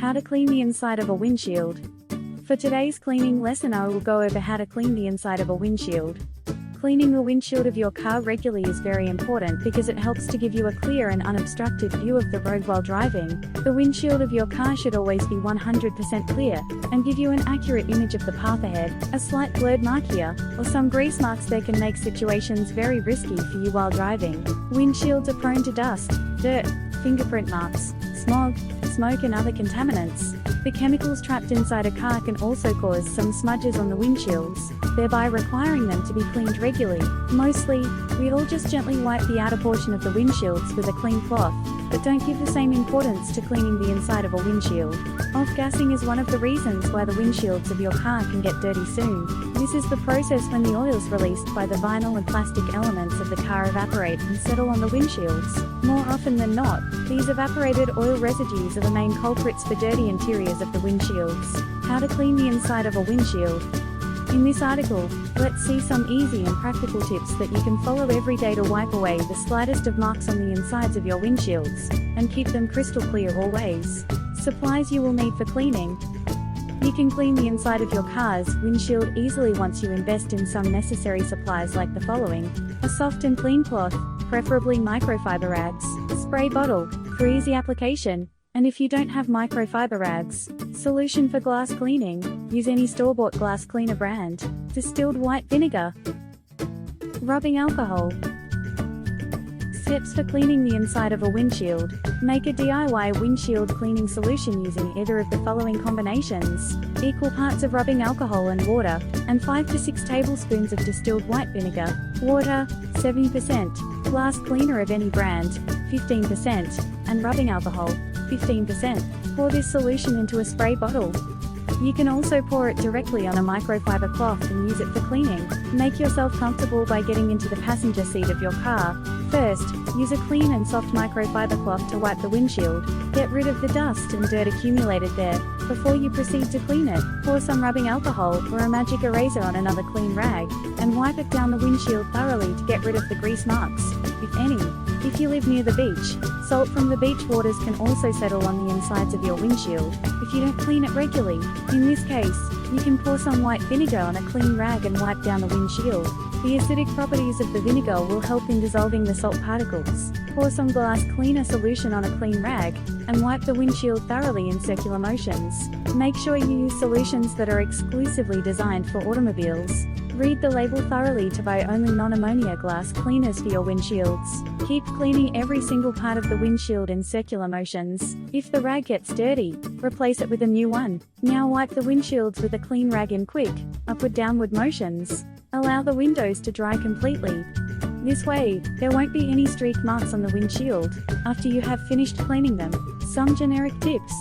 How to clean the inside of a windshield. For today's cleaning lesson, I will go over how to clean the inside of a windshield. Cleaning the windshield of your car regularly is very important because it helps to give you a clear and unobstructed view of the road while driving. The windshield of your car should always be 100% clear and give you an accurate image of the path ahead. A slight blurred mark here, or some grease marks there, can make situations very risky for you while driving. Windshields are prone to dust, dirt, fingerprint marks, smog, smoke and other contaminants. The chemicals trapped inside a car can also cause some smudges on the windshields, thereby requiring them to be cleaned regularly. Mostly, we all just gently wipe the outer portion of the windshields with a clean cloth, but don't give the same importance to cleaning the inside of a windshield. Off-gassing is one of the reasons why the windshields of your car can get dirty soon. This is the process when the oils released by the vinyl and plastic elements of the car evaporate and settle on the windshields. More often than not, these evaporated oil residues are the main culprits for dirty interiors of the windshields. How to clean the inside of a windshield. In this article, let's see some easy and practical tips that you can follow every day to wipe away the slightest of marks on the insides of your windshields, and keep them crystal clear always. Supplies you will need for cleaning. You can clean the inside of your car's windshield easily once you invest in some necessary supplies like the following: a soft and clean cloth, preferably microfiber rags, spray bottle, for easy application, and if you don't have microfiber rags, solution for glass cleaning, use any store-bought glass cleaner brand, distilled white vinegar, rubbing alcohol. Steps for cleaning the inside of a windshield. Make a DIY windshield cleaning solution using either of the following combinations: equal parts of rubbing alcohol and water, and 5 to 6 tablespoons of distilled white vinegar. Water, 70%, glass cleaner of any brand, 15%, and rubbing alcohol, 15%. Pour this solution into a spray bottle. You can also pour it directly on a microfiber cloth and use it for cleaning. Make yourself comfortable by getting into the passenger seat of your car. First, use a clean and soft microfiber cloth to wipe the windshield. Get rid of the dust and dirt accumulated there. Before you proceed to clean it, pour some rubbing alcohol or a magic eraser on another clean rag, and wipe it down the windshield thoroughly to get rid of the grease marks, if any. If you live near the beach, salt from the beach waters can also settle on the insides of your windshield if you don't clean it regularly. In this case, you can pour some white vinegar on a clean rag and wipe down the windshield. The acidic properties of the vinegar will help in dissolving the salt particles. Pour some glass cleaner solution on a clean rag, and wipe the windshield thoroughly in circular motions. Make sure you use solutions that are exclusively designed for automobiles. Read the label thoroughly to buy only non-ammonia glass cleaners for your windshields. Keep cleaning every single part of the windshield in circular motions. If the rag gets dirty, replace it with a new one. Now wipe the windshields with a clean rag in quick, upward-downward motions. Allow the windows to dry completely. This way, there won't be any streak marks on the windshield after you have finished cleaning them. Some generic tips.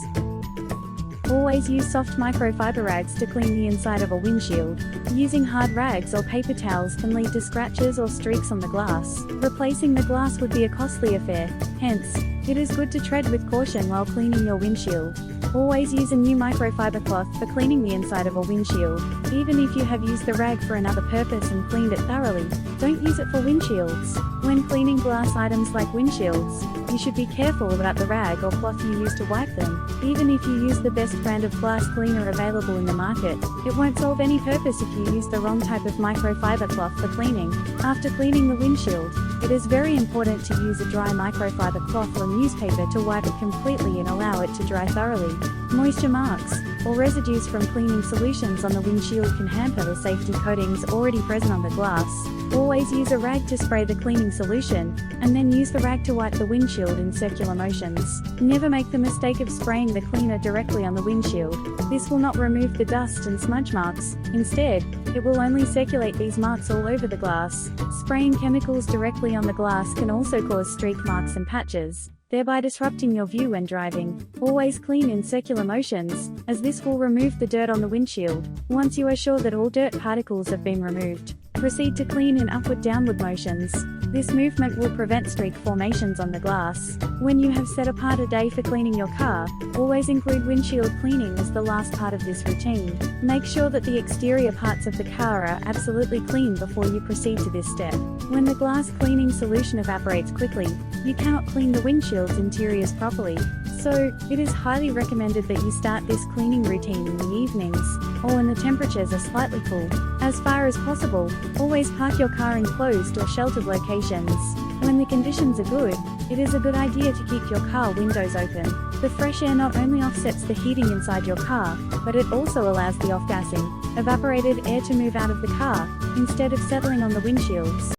Always use soft microfiber rags to clean the inside of a windshield. Using hard rags or paper towels can lead to scratches or streaks on the glass. Replacing the glass would be a costly affair, hence, it is good to tread with caution while cleaning your windshield. Always use a new microfiber cloth for cleaning the inside of a windshield. Even if you have used the rag for another purpose and cleaned it thoroughly, don't use it for windshields. When cleaning glass items like windshields, you should be careful about the rag or cloth you use to wipe them. Even if you use the best brand of glass cleaner available in the market, it won't solve any purpose if you use the wrong type of microfiber cloth for cleaning. After cleaning the windshield, it is very important to use a dry microfiber cloth or newspaper to wipe it completely and allow it to dry thoroughly. Moisture marks, or residues from cleaning solutions on the windshield can hamper the safety coatings already present on the glass. Always use a rag to spray the cleaning solution, and then use the rag to wipe the windshield in circular motions. Never make the mistake of spraying the cleaner directly on the windshield. This will not remove the dust and smudge marks. Instead, it will only circulate these marks all over the glass. Spraying chemicals directly on the glass can also cause streak marks and patches, thereby disrupting your view when driving. Always clean in circular motions, as this will remove the dirt on the windshield. Once you are sure that all dirt particles have been removed, proceed to clean in upward-downward motions. This movement will prevent streak formations on the glass. When you have set apart a day for cleaning your car, always include windshield cleaning as the last part of this routine. Make sure that the exterior parts of the car are absolutely clean before you proceed to this step. When the glass cleaning solution evaporates quickly, you cannot clean the windshield's interiors properly. So, it is highly recommended that you start this cleaning routine in the evenings, or when the temperatures are slightly cool. As far as possible, always park your car in closed or sheltered locations. When the conditions are good, it is a good idea to keep your car windows open. The fresh air not only offsets the heating inside your car, but it also allows the off-gassing, evaporated air to move out of the car, instead of settling on the windshields.